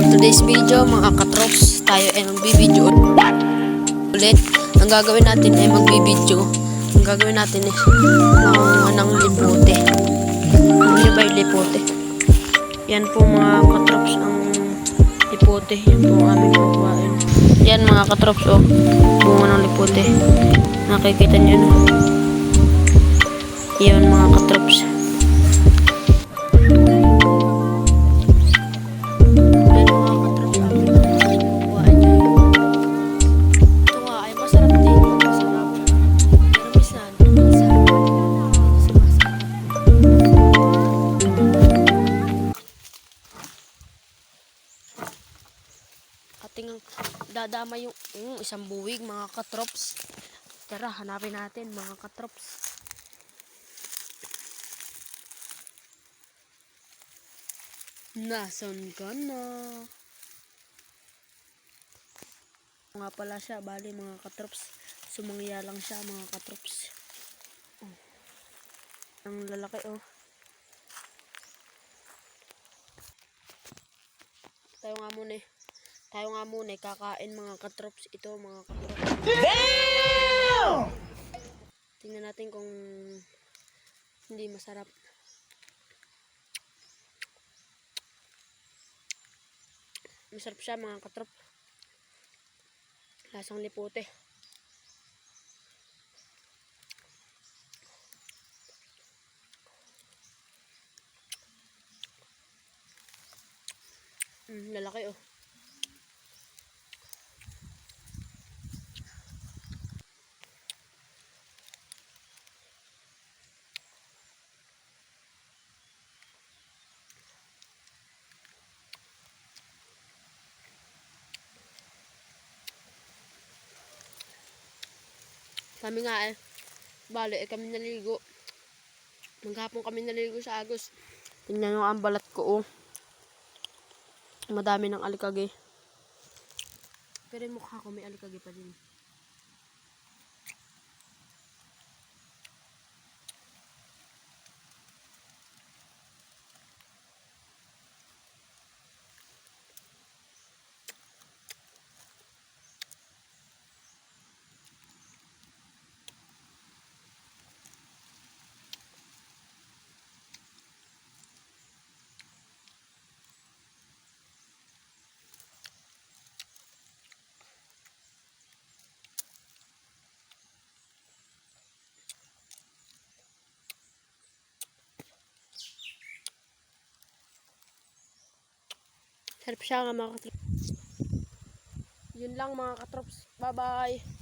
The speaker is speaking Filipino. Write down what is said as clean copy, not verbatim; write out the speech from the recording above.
today's video mga katrops, tayo ay magbibideo ulit. Ang gagawin natin ay magbibideo. Ang gagawin natin is nangunguha ng lipote. Ano ba yung lipote? Yan po mga katrops ang lipote. Yan po ang aming kukuhain. Yan mga katrops, oh, bunga ng lipote. Nakikita niyo na. Yan mga katrops. Ating dadama yung isang buwig mga katrops. Tara, hanapin natin mga katrops. Nasaan ka na? Nga pala siya, bali mga katrops. Sumangya lang siya mga katrops. Ang lalaki oh. Tayo nga muna kakain mga katrops. Ito mga katrops. Damn! Tingnan natin kung hindi masarap. Masarap siya mga katrop. Lasang lipote. Lalaki oh. Kami nga bali kami naligo. Maghapon kami naligo sa Agos. Tingnan nyo ang balat ko oh. Madami ng alikage. Pero yung mukha ko may alikage pa din. Sarap siya nga mga katrops. Yun lang mga katrops. Bye bye.